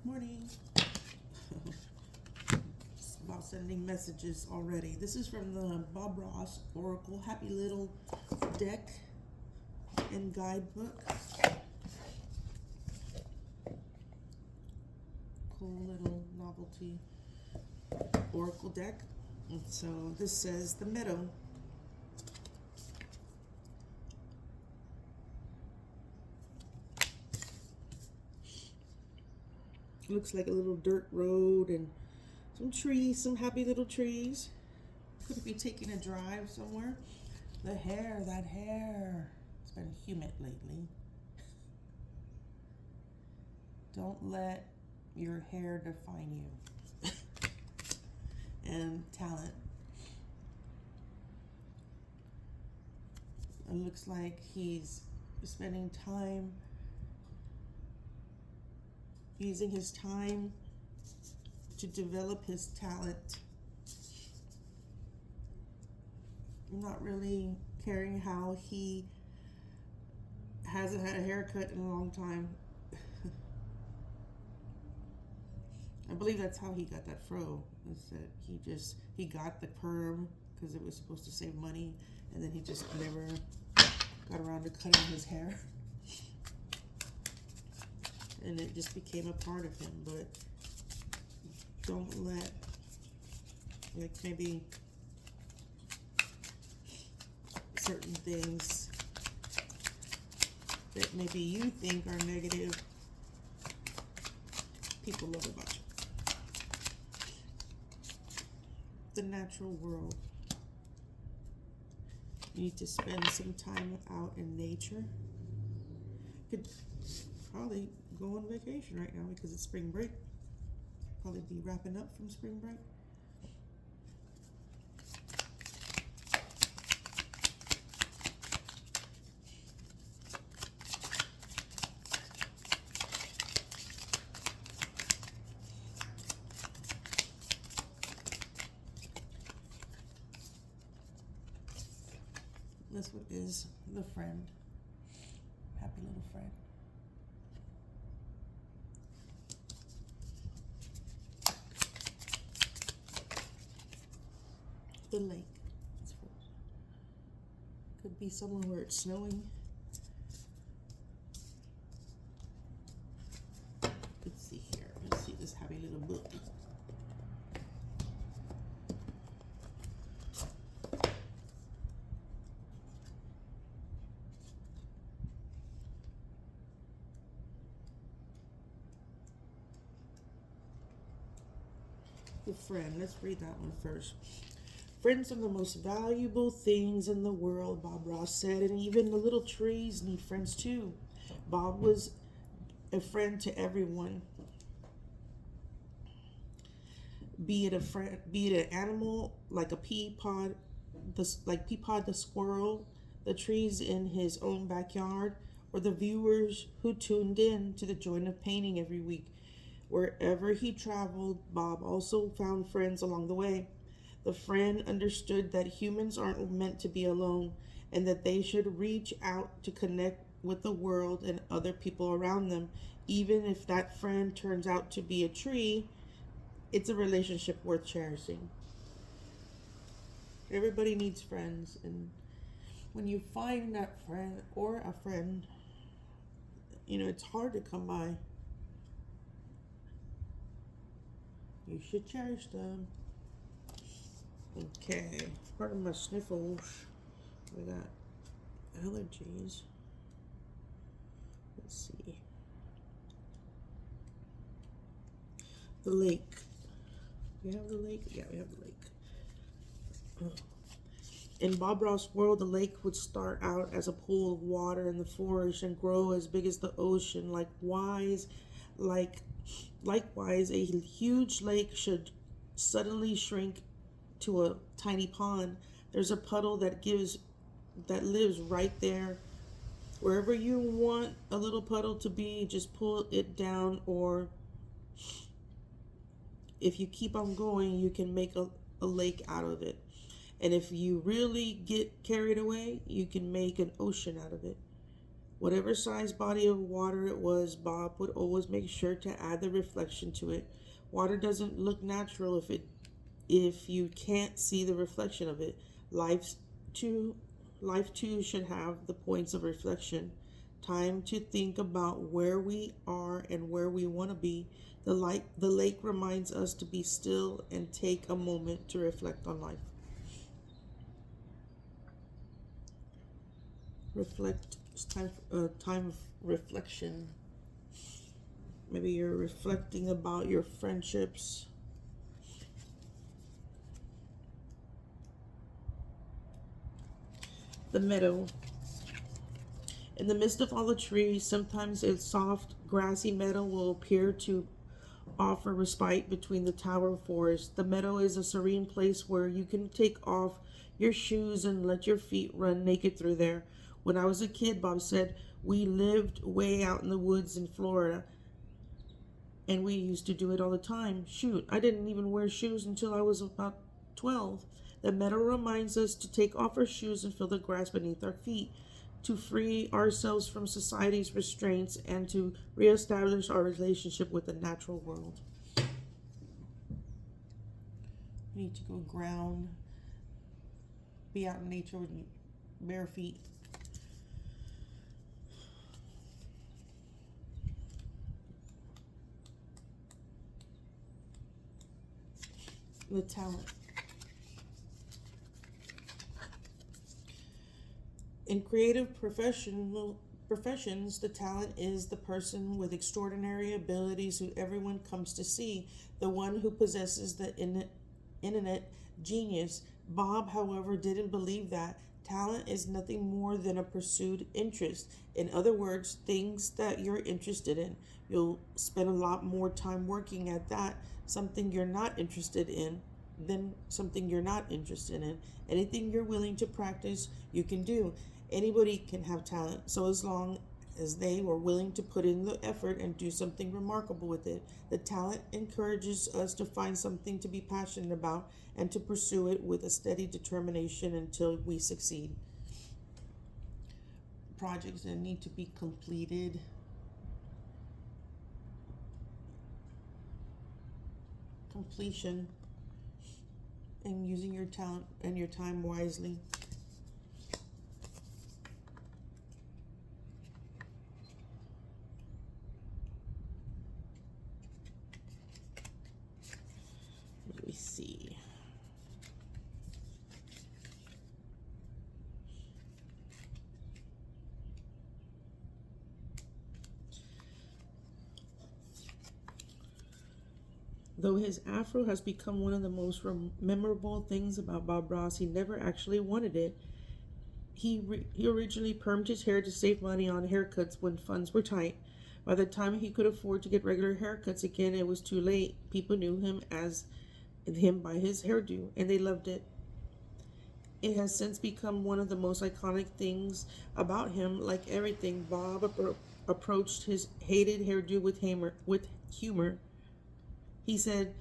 Morning. It's about sending messages already. This is from the Bob Ross Oracle Happy Little Deck and Guidebook. Cool little novelty Oracle deck. And so this says the meadow. Looks like a little dirt road and some trees, some happy little trees. Could be taking a drive somewhere. The hair, that hair. It's been humid lately. Don't let your hair define you. And talent. It looks like he's spending time, using his time to develop his talent. Not really caring how he hasn't had a haircut in a long time. I believe that's how he got that fro. Is that he got the perm because it was supposed to save money, and then he just never got around to cutting his hair. And it just became a part of him. But don't let, like, maybe certain things that maybe you think are negative, people love about you. The natural world. You need to spend some time out in nature. Could probably go on vacation right now because it's spring break. Probably be wrapping up from spring break. This one is the friend. Happy little friend. The lake. Could be somewhere where it's snowing. Let's see here. Let's see this happy little book. The friend. Let's read that one first. Friends are the most valuable things in the world, Bob Ross said, and even the little trees need friends too. Bob was a friend to everyone. Be it a friend, be it an animal like a Peapod, like Peapod the squirrel, the trees in his own backyard, or the viewers who tuned in to the Joy of Painting every week. Wherever he traveled, Bob also found friends along the way. The friend understood that humans aren't meant to be alone and that they should reach out to connect with the world and other people around them. Even if that friend turns out to be a tree, it's a relationship worth cherishing. Everybody needs friends, and when you find that friend or a friend, it's hard to come by. You should cherish them. Okay, part of my sniffles. We got allergies. Let's see. The lake. We have the lake? Yeah, we have the lake. In Bob Ross' world, the lake would start out as a pool of water in the forest and grow as big as the ocean. Likewise, a huge lake should suddenly shrink to a tiny pond. There's a puddle that lives right there. Wherever you want a little puddle to be, just pull it down, or if you keep on going, you can make a lake out of it. And if you really get carried away, you can make an ocean out of it. Whatever size body of water it was, Bob would always make sure to add the reflection to it. Water doesn't look natural if you can't see the reflection of it. Life's too Life too should have the points of reflection. Time to think about where we are and where we want to be. The lake reminds us to be still and take a moment to reflect on life. Reflect. It's time of reflection. Maybe you're reflecting about your friendships. The meadow. In the midst of all the trees, sometimes a soft, grassy meadow will appear to offer respite between the tower forests. The meadow is a serene place where you can take off your shoes and let your feet run naked through there. When I was a kid, Bob said, we lived way out in the woods in Florida, and we used to do it all the time. Shoot, I didn't even wear shoes until I was about 12. The meadow reminds us to take off our shoes and feel the grass beneath our feet, to free ourselves from society's restraints, and to reestablish our relationship with the natural world. You need to go ground, be out in nature with bare feet. The talent. In creative professions, the talent is the person with extraordinary abilities who everyone comes to see, the one who possesses the internet genius. Bob, however, didn't believe that. Talent is nothing more than a pursued interest. In other words, things that you're interested in. You'll spend a lot more time working at that, something you're not interested in, than something you're not interested in. Anything you're willing to practice, you can do. Anybody can have talent, so as long as they were willing to put in the effort and do something remarkable with it. The talent encourages us to find something to be passionate about and to pursue it with a steady determination until we succeed. Projects that need to be completed. Completion and using your talent and your time wisely. Let me see. Though his afro has become one of the most memorable things about Bob Ross, he never actually wanted it. He originally permed his hair to save money on haircuts when funds were tight. By the time he could afford to get regular haircuts again, it was too late. People knew him by his hairdo, and they loved it. It has since become one of the most iconic things about him. Like everything, Bob approached his hated hairdo with humor. He said,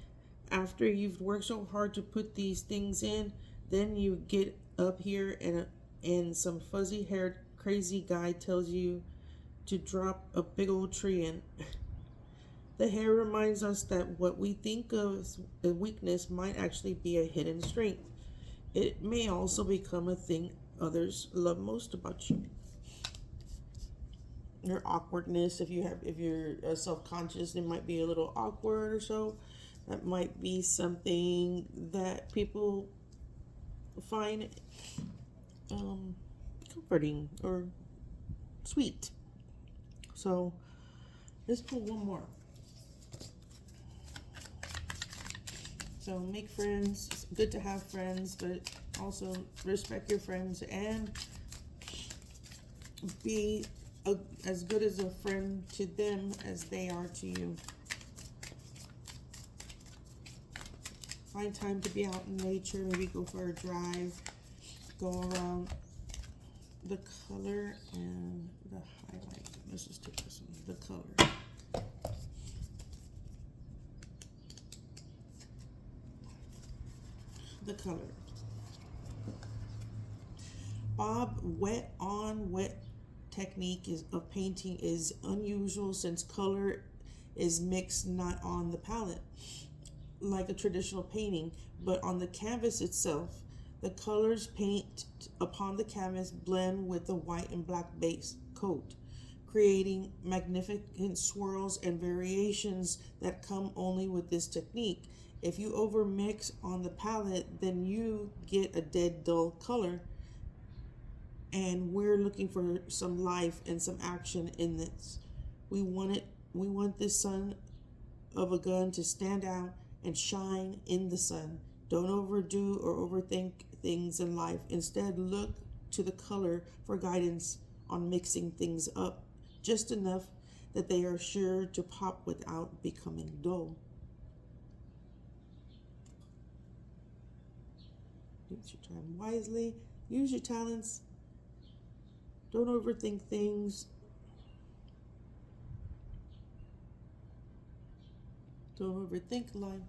after you've worked so hard to put these things in, then you get up here and some fuzzy haired crazy guy tells you to drop a big old tree in. The hair reminds us that what we think of as a weakness might actually be a hidden strength. It may also become a thing others love most about you. Your awkwardness, if you're self-conscious, it might be a little awkward or so. That might be something that people find comforting or sweet. So let's pull one more. So make friends. It's good to have friends, but also respect your friends and be as good as a friend to them as they are to you. Find time to be out in nature, maybe go for a drive, go around. The color and the highlight. Let's just take this one. The color. The color. Bob wet on, wet technique of painting is unusual since color is mixed not on the palette like a traditional painting, but on the canvas itself. The colors paint upon the canvas blend with the white and black base coat, creating magnificent swirls and variations that come only with this technique. If you overmix on the palette, then you get a dead dull color, and we're looking for some life and some action in this. We want this son of a gun to stand out and shine in the sun. Don't overdo or overthink things in life. Instead, look to the color for guidance on mixing things up just enough that they are sure to pop without becoming dull. Use your time wisely. Use your talents. Don't overthink things. Don't overthink life.